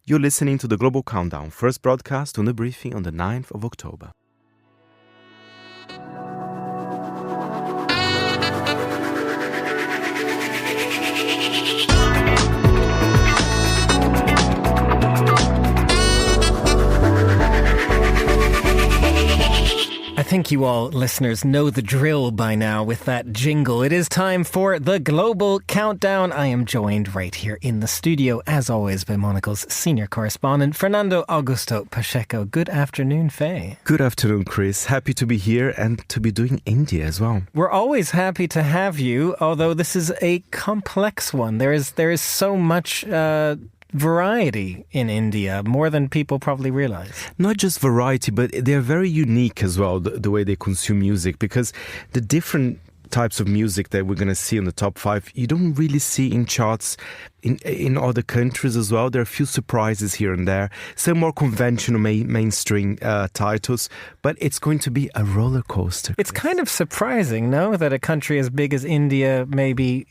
You're listening to the Global Countdown, first broadcast on the briefing on the 9th of October. I think you all listeners know the drill by now with that jingle. It is time for the Global Countdown. I am joined right here in the studio, as always, by Monocle's senior correspondent, Fernando Augusto Pacheco. Good afternoon, Faye. Good afternoon, Chris. Happy to be here and to be doing India as well. We're always happy to have you, although this is a complex one. There is so much variety in India, more than people probably realize. Not just variety, but they're very unique as well, the way they consume music, because the different types of music that we're going to see in the top 5, you don't really see in charts in other countries as well. There are a few surprises here and there, some more conventional mainstream titles, but it's going to be a roller coaster. It's kind of surprising, no, that a country as big as India maybe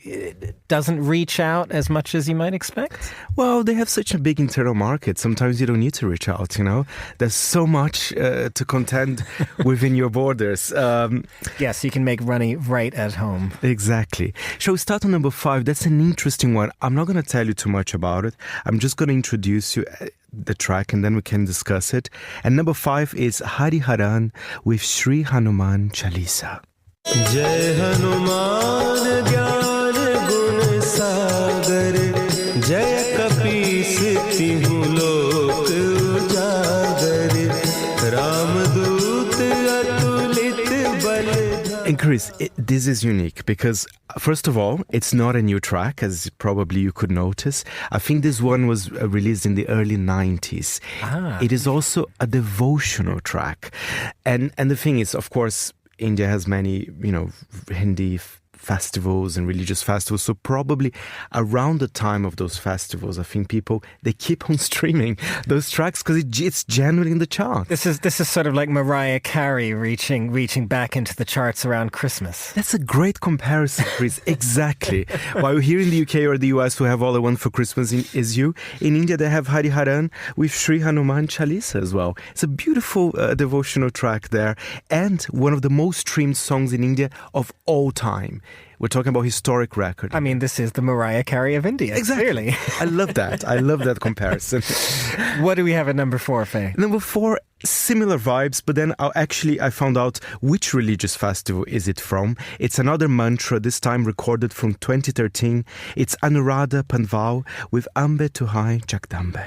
doesn't reach out as much as you might expect? Well, they have such a big internal market. Sometimes you don't need to reach out, you know. There's so much to contend within your borders. Yes, you can make money right at home. Exactly. Shall we start on number 5? That's an interesting one. I'm not going to tell you too much about it. I'm just going to introduce you the track and then we can discuss it. And number 5 is Hari Haran with Sri Hanuman Chalisa. Jai Hanuman Gyan Gun Sagar Jai Kapis Tihu Lok Ujagar Ramdut Atulit Bal. And Chris, this is unique because, first of all, it's not a new track, as probably you could notice. I think this one was released in the early 90s. It is also a devotional track. And the thing is, of course, India has many, Hindi festivals and religious festivals. So probably around the time of those festivals, I think people, they keep on streaming those tracks because it's generally in the chart. This is sort of like Mariah Carey reaching back into the charts around Christmas. That's a great comparison, Chris. Exactly. While here in the UK or the US, we have All I Want for Christmas Is You. In India, they have Hari Haran with Sri Hanuman Chalisa as well. It's a beautiful devotional track there and one of the most streamed songs in India of all time. We're talking about historic record. I mean, this is the Mariah Carey of India, exactly. Clearly. I love that. I love that comparison. What do we have at number 4, Faye? Number 4, similar vibes, but then I found out which religious festival is it from. It's another mantra, this time recorded from 2013. It's Anuradha Panval with Ambe Tuhai Jagdambe.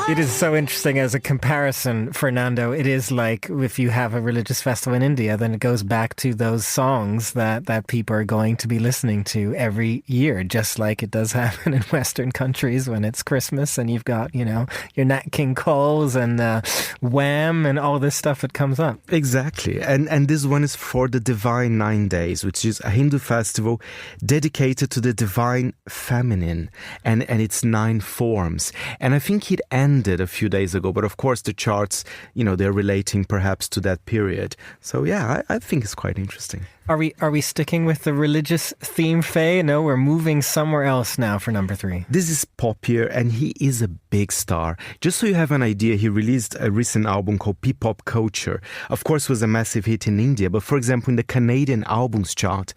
It is so interesting as a comparison, Fernando. It is like if you have a religious festival in India, then it goes back to those songs that people are going to be listening to every year, just like it does happen in Western countries when it's Christmas and you've got, your Nat King Coles and Wham and all this stuff that comes up. Exactly. And this one is for the Divine 9 Days, which is a Hindu festival dedicated to the divine feminine and its 9 forms. And I think it ended a few days ago, but of course the charts, they're relating perhaps to that period. So yeah, I think it's quite interesting. Are we sticking with the religious theme, Faye? No, we're moving somewhere else now for number 3. This is Poppier, and he is a big star. Just so you have an idea, he released a recent album called P-Pop Culture. Of course, it was a massive hit in India, but for example, in the Canadian albums chart,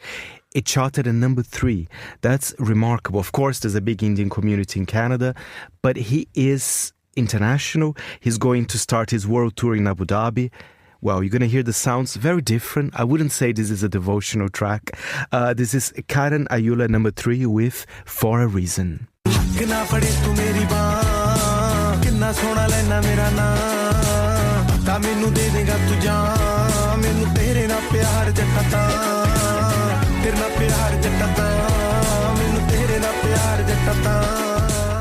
it charted at number 3. That's remarkable. Of course, there's a big Indian community in Canada, but he is international. He's going to start his world tour in Abu Dhabi. Well, you're going to hear the sounds very different. I wouldn't say this is a devotional track. This is Karan Ayula number 3 with For a Reason.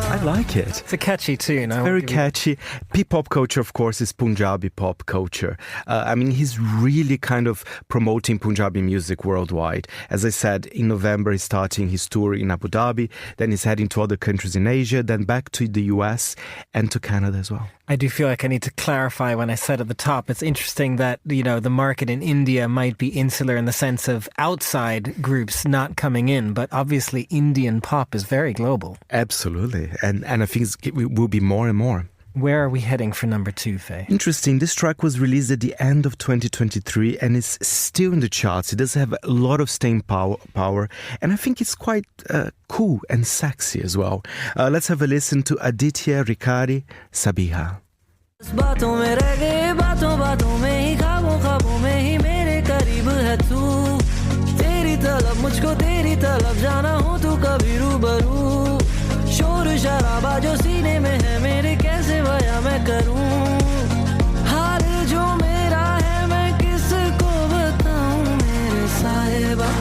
I like it. It's a catchy tune. Very catchy. P-pop culture, of course, is Punjabi pop culture. He's really kind of promoting Punjabi music worldwide. As I said, in November, he's starting his tour in Abu Dhabi. Then he's heading to other countries in Asia, then back to the US and to Canada as well. I do feel like I need to clarify when I said at the top, it's interesting that, the market in India might be insular in the sense of outside groups not coming in, but obviously Indian pop is very global. Absolutely. And I think it will be more and more. Where are we heading for number 2, Faye? Interesting. This track was released at the end of 2023 and is still in the charts. It does have a lot of staying power and I think it's quite cool and sexy as well. Let's have a listen to Aditya Riccardi, Sabiha. बातों में रह गए बातों बातों में ही ख्वाबों में ही मेरे करीब है तू तेरी तलब मुझको तेरी तलब जाना हूँ तू कभी रूबरू शोर शराबा जो सीने में है मेरे कैसे बयां मैं करूँ हाल जो मेरा है मैं किसको बताऊँ मेरे साहिबा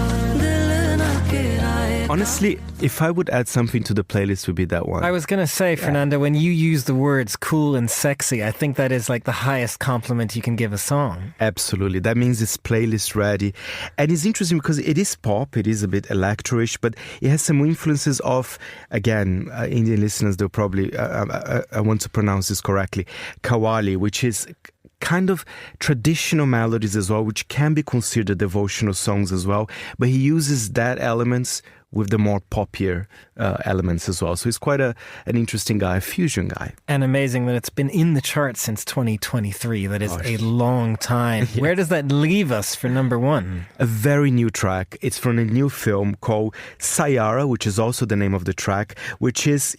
दिल ना किराए. Honestly, if I would add something to the playlist, it would be that one. I was going to say, Fernando, when you use the words cool and sexy, I think that is like the highest compliment you can give a song. Absolutely. That means it's playlist ready. And it's interesting because it is pop, it is a bit electro-ish, but it has some influences of, again, Indian listeners, they'll probably, I want to pronounce this correctly, Qawwali, which is kind of traditional melodies as well, which can be considered devotional songs as well. But he uses that elements with the more poppier elements as well. So he's quite an interesting guy, a fusion guy. And amazing that it's been in the charts since 2023. That is a long time. Yeah. Where does that leave us for number 1? A very new track. It's from a new film called Sayara, which is also the name of the track, which is,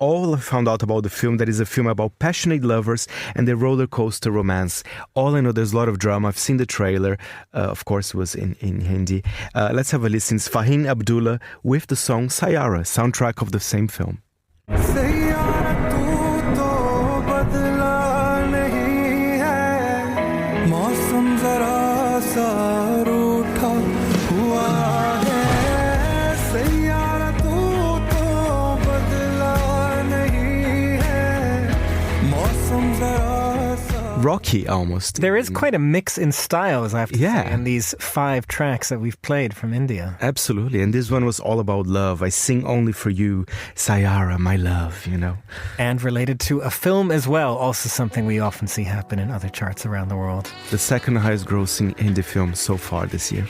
all I found out about the film, that is a film about passionate lovers and their roller coaster romance. All I know, there's a lot of drama. I've seen the trailer. Of course, it was in Hindi. Let's have a listen. It's Fahim Abdullah with the song Sayara, soundtrack of the same film. Rocky almost. There is quite a mix in styles, I have to say, in these 5 tracks that we've played from India. Absolutely. And this one was all about love. I sing only for you, Sayara, my love, And related to a film as well, also something we often see happen in other charts around the world. The second highest grossing Hindi film so far this year.